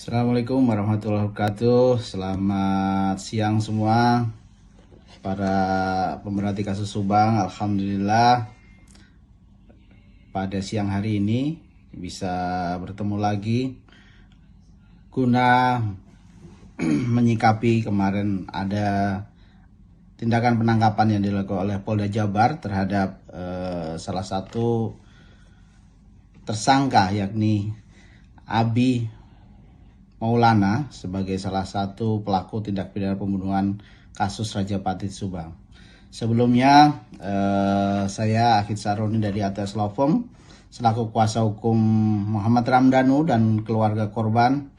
Assalamualaikum warahmatullahi wabarakatuh. Selamat siang semua para pemerhati kasus Subang. Alhamdulillah pada siang hari ini bisa bertemu lagi guna menyikapi kemarin ada tindakan penangkapan yang dilakukan oleh Polda Jabar terhadap salah satu tersangka yakni Abi Maulana sebagai salah satu pelaku tindak pidana pembunuhan kasus Rajapati Subang. Sebelumnya saya Akhid Saroni dari ATS Law Firm selaku kuasa hukum Muhammad Ramdhanu dan keluarga korban.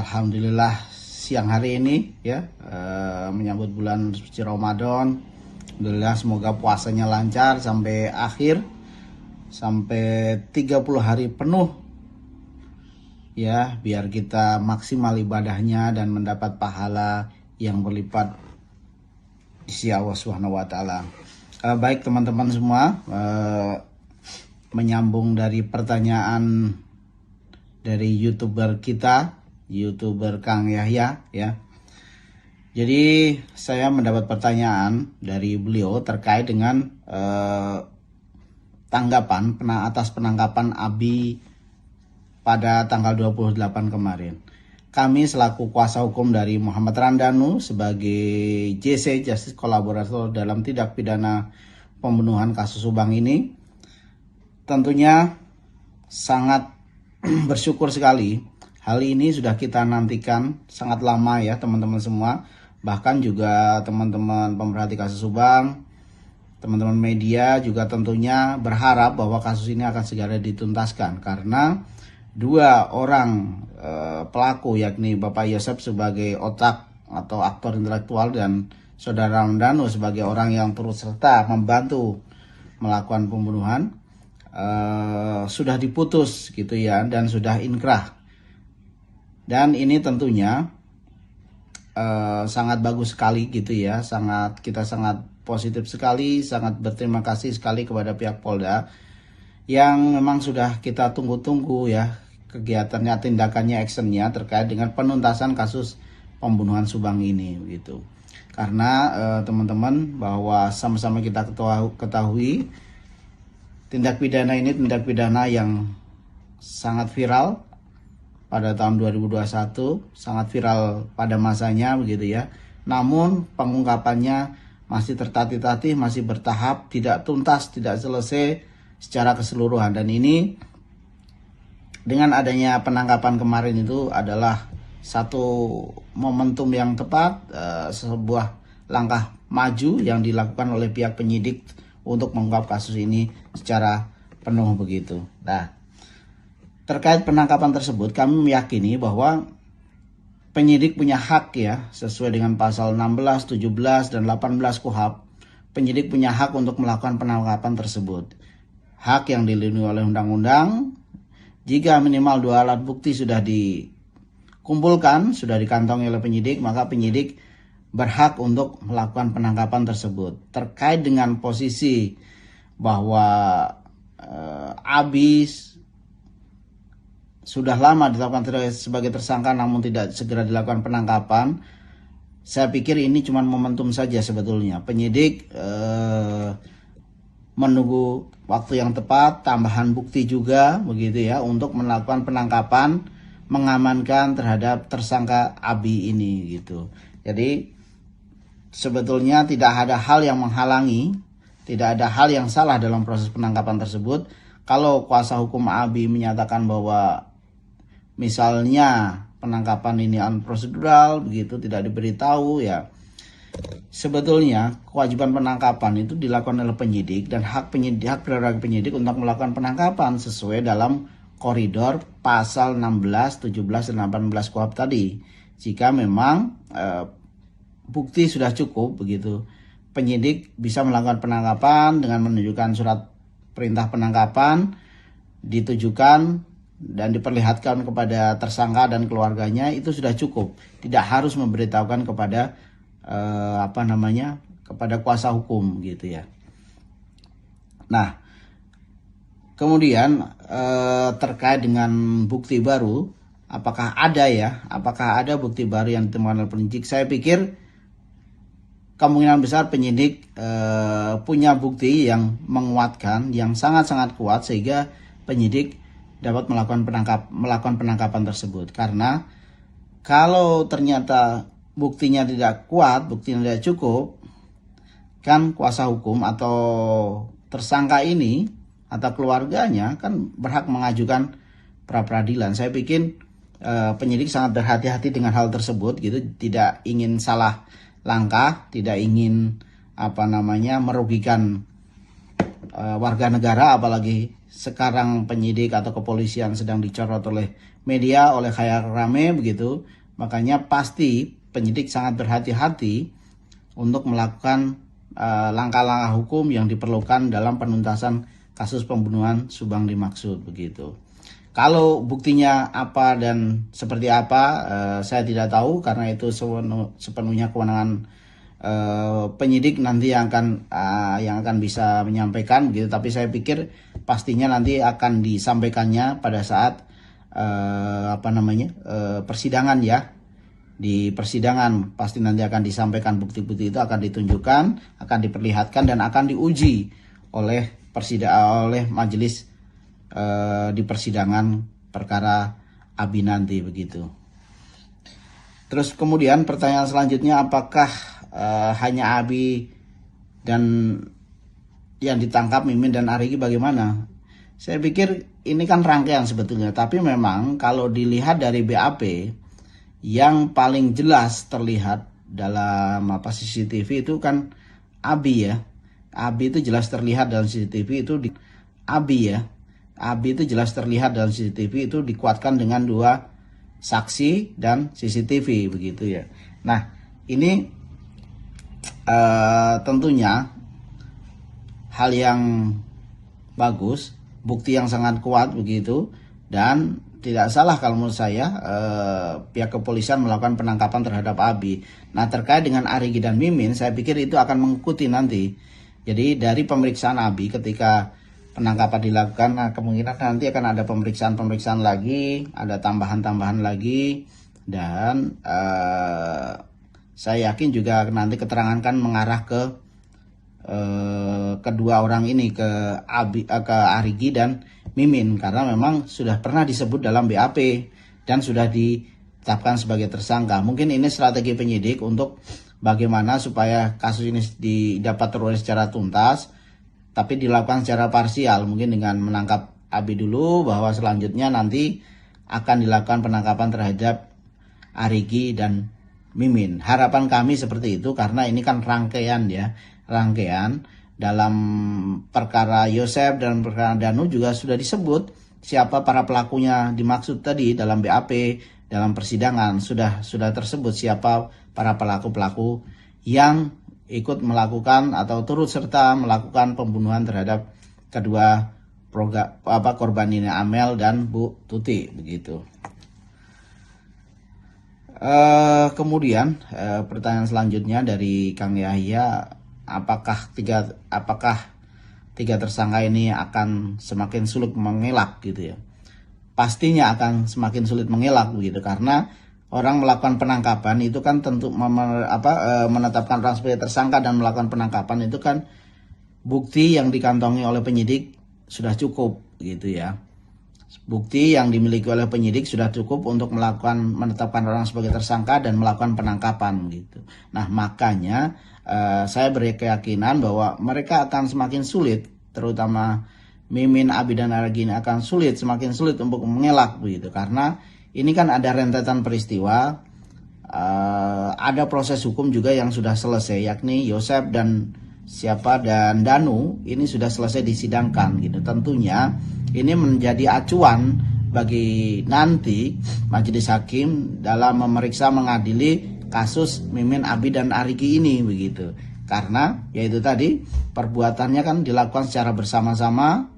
Alhamdulillah siang hari ini ya menyambut bulan suci Ramadan. Alhamdulillah semoga puasanya lancar sampai akhir, sampai 30 hari penuh ya, biar kita maksimal ibadahnya dan mendapat pahala yang berlipat di sisi Allah Subhanahu wa taala. Baik teman-teman semua, menyambung dari pertanyaan dari YouTuber kita, YouTuber Kang Yahya ya. Jadi saya mendapat pertanyaan dari beliau terkait dengan tanggapan atas penangkapan Abi pada tanggal 28 kemarin. Kami selaku kuasa hukum dari Muhammad Ramdhanu sebagai JC Justice Kolaborator dalam tindak pidana pembunuhan kasus Subang ini tentunya sangat bersyukur sekali. Hal ini sudah kita nantikan sangat lama ya teman-teman semua. Bahkan juga teman-teman pemerhati kasus Subang, teman-teman media juga tentunya berharap bahwa kasus ini akan segera dituntaskan karena dua orang pelaku yakni Bapak Yosep sebagai otak atau aktor intelektual dan Saudara Ramdhanu sebagai orang yang turut serta membantu melakukan pembunuhan sudah diputus gitu ya, dan sudah inkrah. Dan ini tentunya sangat bagus sekali gitu ya, kita sangat positif sekali, sangat berterima kasih sekali kepada pihak Polda yang memang sudah kita tunggu-tunggu ya kegiatannya, tindakannya, actionnya terkait dengan penuntasan kasus pembunuhan Subang ini gitu. Karena teman-teman bahwa sama-sama kita ketahui tindak pidana ini tindak pidana yang sangat viral pada tahun 2021, sangat viral pada masanya begitu ya. Namun pengungkapannya masih tertatih-tatih, masih bertahap, tidak tuntas, tidak selesai secara keseluruhan. Dan ini dengan adanya penangkapan kemarin itu adalah satu momentum yang tepat, sebuah langkah maju yang dilakukan oleh pihak penyidik untuk mengungkap kasus ini secara penuh begitu. Nah, terkait penangkapan tersebut kami meyakini bahwa penyidik punya hak ya, sesuai dengan pasal 16, 17, dan 18 KUHP. Penyidik punya hak untuk melakukan penangkapan tersebut. Hak yang dilindungi oleh undang-undang. Jika minimal 2 alat bukti sudah dikumpulkan, sudah dikantongi oleh penyidik, maka penyidik berhak untuk melakukan penangkapan tersebut. Terkait dengan posisi bahwa Abi sudah lama ditetapkan sebagai tersangka namun tidak segera dilakukan penangkapan, saya pikir ini cuma momentum saja sebetulnya. Penyidik menunggu waktu yang tepat, tambahan bukti juga begitu ya untuk melakukan penangkapan, mengamankan terhadap tersangka Abi ini gitu. Jadi sebetulnya tidak ada hal yang menghalangi, tidak ada hal yang salah dalam proses penangkapan tersebut. Kalau kuasa hukum Abi menyatakan bahwa misalnya penangkapan ini unprocedural begitu, tidak diberitahu ya, sebetulnya kewajiban penangkapan itu dilakukan oleh penyidik dan hak prerogatif penyidik untuk melakukan penangkapan sesuai dalam koridor pasal 16, 17, dan 18 KUHP tadi. Jika memang bukti sudah cukup begitu, penyidik bisa melakukan penangkapan dengan menunjukkan surat perintah penangkapan, ditujukan dan diperlihatkan kepada tersangka dan keluarganya, itu sudah cukup. Tidak harus memberitahukan kepada kepada kuasa hukum gitu ya. Nah, Kemudian terkait dengan bukti baru, apakah ada bukti baru yang ditemukan oleh penyidik? Saya pikir kemungkinan besar penyidik punya bukti yang menguatkan, yang sangat-sangat kuat sehingga penyidik dapat melakukan penangkapan tersebut. Karena kalau ternyata buktinya tidak kuat, buktinya tidak cukup, kan kuasa hukum atau tersangka ini atau keluarganya kan berhak mengajukan pra peradilan. Saya pikir penyidik sangat berhati-hati dengan hal tersebut gitu, tidak ingin salah langkah, tidak ingin merugikan warga negara, apalagi sekarang penyidik atau kepolisian sedang dicorot oleh media, oleh khayal rame begitu. Makanya pasti penyidik sangat berhati-hati untuk melakukan langkah-langkah hukum yang diperlukan dalam penuntasan kasus pembunuhan Subang dimaksud begitu. Kalau buktinya apa dan seperti apa, saya tidak tahu karena itu sepenuhnya kewenangan penyidik nanti yang akan bisa menyampaikan gitu. Tapi saya pikir pastinya nanti akan disampaikannya pada saat persidangan ya. Di persidangan pasti nanti akan disampaikan bukti-bukti itu, akan ditunjukkan, akan diperlihatkan dan akan diuji oleh majelis di persidangan perkara Abi nanti begitu. Terus kemudian pertanyaan selanjutnya, apakah hanya Abi dan yang ditangkap Mimin dan Arigi bagaimana? Saya pikir ini kan rangkaian sebetulnya, tapi memang kalau dilihat dari BAP yang paling jelas terlihat dalam CCTV itu kan Abi ya. Abi itu jelas terlihat dalam CCTV itu Abi itu jelas terlihat dalam CCTV itu dikuatkan dengan 2 saksi dan CCTV begitu ya. Nah, ini tentunya hal yang bagus, bukti yang sangat kuat begitu, dan tidak salah kalau menurut saya pihak kepolisian melakukan penangkapan terhadap Abi. Nah, terkait dengan Arigi dan Mimin, saya pikir itu akan mengikuti nanti. Jadi dari pemeriksaan Abi ketika penangkapan dilakukan, nah kemungkinan nanti akan ada pemeriksaan lagi, ada tambahan lagi, dan saya yakin juga nanti keterangan kan mengarah ke kedua orang ini, ke Arigi dan Mimin, karena memang sudah pernah disebut dalam BAP dan sudah ditetapkan sebagai tersangka. Mungkin ini strategi penyidik untuk bagaimana supaya kasus ini dapat terurus secara tuntas, tapi dilakukan secara parsial, mungkin dengan menangkap Abi dulu, bahwa selanjutnya nanti akan dilakukan penangkapan terhadap Arigi dan Mimin. Harapan kami seperti itu karena ini kan rangkaian dalam perkara Yosep dan perkara Danu juga sudah disebut siapa para pelakunya dimaksud tadi dalam BAP, dalam persidangan sudah tersebut siapa para pelaku-pelaku yang ikut melakukan atau turut serta melakukan pembunuhan terhadap kedua korban ini, Amel dan Bu Tuti begitu. Kemudian pertanyaan selanjutnya dari Kang Yahya, apakah tiga tersangka ini akan semakin sulit mengelak gitu ya? Pastinya akan semakin sulit mengelak begitu, karena orang melakukan penangkapan itu kan tentu menetapkan orang sebagai tersangka dan melakukan penangkapan itu kan bukti yang dikantongi oleh penyidik sudah cukup gitu ya. Bukti yang dimiliki oleh penyidik sudah cukup untuk menetapkan orang sebagai tersangka dan melakukan penangkapan gitu. Nah, makanya saya berkeyakinan bahwa mereka akan semakin sulit, terutama Mimin, Abi dan Arigi ini akan semakin sulit untuk mengelak begitu, karena ini kan ada rentetan peristiwa, ada proses hukum juga yang sudah selesai, yakni Yosep dan Danu ini sudah selesai disidangkan gitu. Tentunya ini menjadi acuan bagi nanti majelis hakim dalam memeriksa mengadili kasus Mimin, Abi dan Arigi ini begitu. Karena yaitu tadi perbuatannya kan dilakukan secara bersama-sama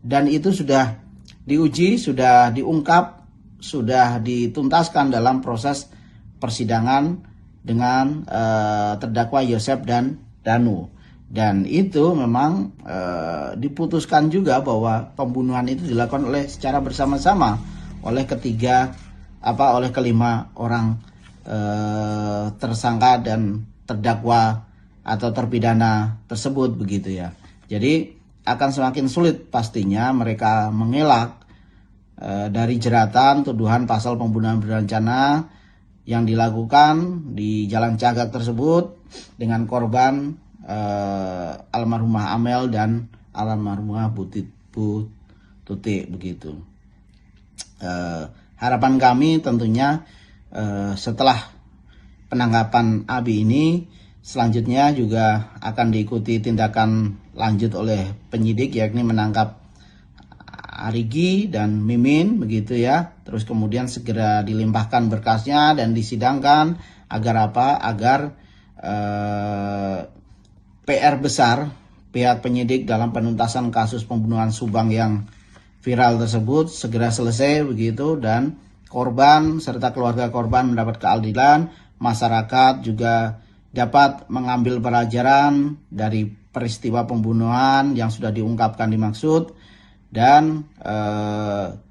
dan itu sudah diuji, sudah diungkap, sudah dituntaskan dalam proses persidangan dengan terdakwa Yosep dan Danu. Dan itu memang diputuskan juga bahwa pembunuhan itu dilakukan secara bersama-sama oleh kelima orang tersangka dan terdakwa atau terpidana tersebut begitu ya. Jadi akan semakin sulit pastinya mereka mengelak dari jeratan tuduhan pasal pembunuhan berencana yang dilakukan di Jalan Cagak tersebut dengan korban almarhumah Amel dan almarhumah Bu Tuti begitu. Harapan kami tentunya setelah penangkapan Abi ini selanjutnya juga akan diikuti tindakan lanjut oleh penyidik, yakni menangkap Arigi dan Mimin begitu ya. Terus kemudian segera dilimpahkan berkasnya dan disidangkan agar PR besar pihak penyidik dalam penuntasan kasus pembunuhan Subang yang viral tersebut segera selesai begitu, dan korban serta keluarga korban mendapat keadilan, masyarakat juga dapat mengambil pelajaran dari peristiwa pembunuhan yang sudah diungkapkan dimaksud, dan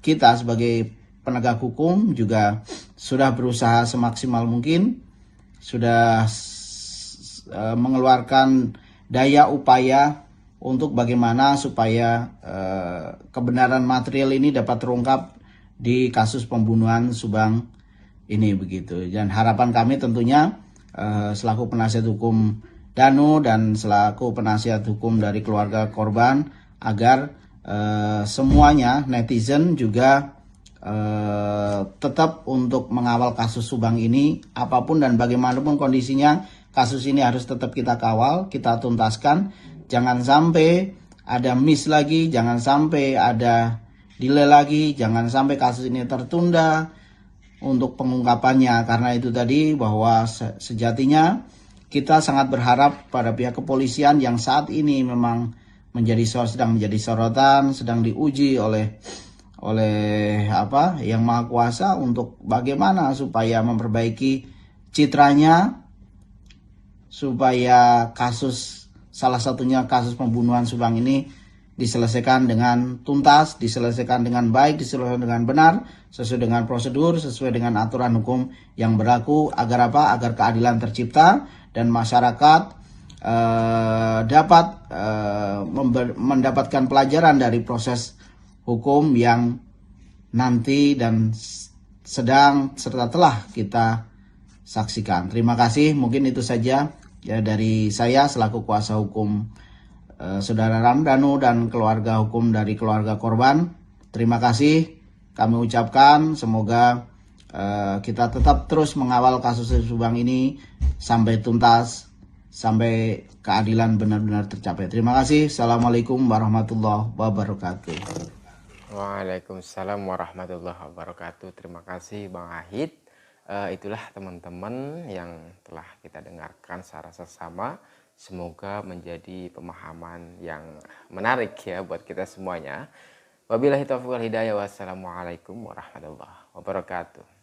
kita sebagai penegak hukum juga sudah berusaha semaksimal mungkin, sudah mengeluarkan daya upaya untuk bagaimana supaya kebenaran material ini dapat terungkap di kasus pembunuhan Subang ini begitu. Dan harapan kami tentunya selaku penasihat hukum Danu dan selaku penasihat hukum dari keluarga korban agar semuanya netizen juga tetap untuk mengawal kasus Subang ini, apapun dan bagaimanapun kondisinya. Kasus ini harus tetap kita kawal, kita tuntaskan. Jangan sampai ada miss lagi, jangan sampai ada delay lagi, jangan sampai kasus ini tertunda untuk pengungkapannya. Karena itu tadi bahwa sejatinya kita sangat berharap pada pihak kepolisian yang saat ini memang sedang menjadi sorotan, sedang diuji oleh Yang Maha Kuasa untuk bagaimana supaya memperbaiki citranya, supaya salah satunya kasus pembunuhan Subang ini diselesaikan dengan tuntas, diselesaikan dengan baik, diselesaikan dengan benar, sesuai dengan prosedur, sesuai dengan aturan hukum yang berlaku, agar keadilan tercipta dan masyarakat dapat mendapatkan pelajaran dari proses hukum yang nanti dan sedang serta telah kita saksikan. Terima kasih, mungkin itu saja ya dari saya selaku kuasa hukum Saudara Ramdhanu dan keluarga hukum dari keluarga korban. Terima kasih kami ucapkan, semoga kita tetap terus mengawal kasus Subang ini sampai tuntas, sampai keadilan benar-benar tercapai. Terima kasih. Assalamualaikum warahmatullahi wabarakatuh. Waalaikumsalam warahmatullahi wabarakatuh. Terima kasih Bang Ahid. Itulah teman-teman yang telah kita dengarkan secara sesama. Semoga menjadi pemahaman yang menarik ya buat kita semuanya. Wabillahi taufiq wal hidayah. Wassalamualaikum warahmatullahi wabarakatuh.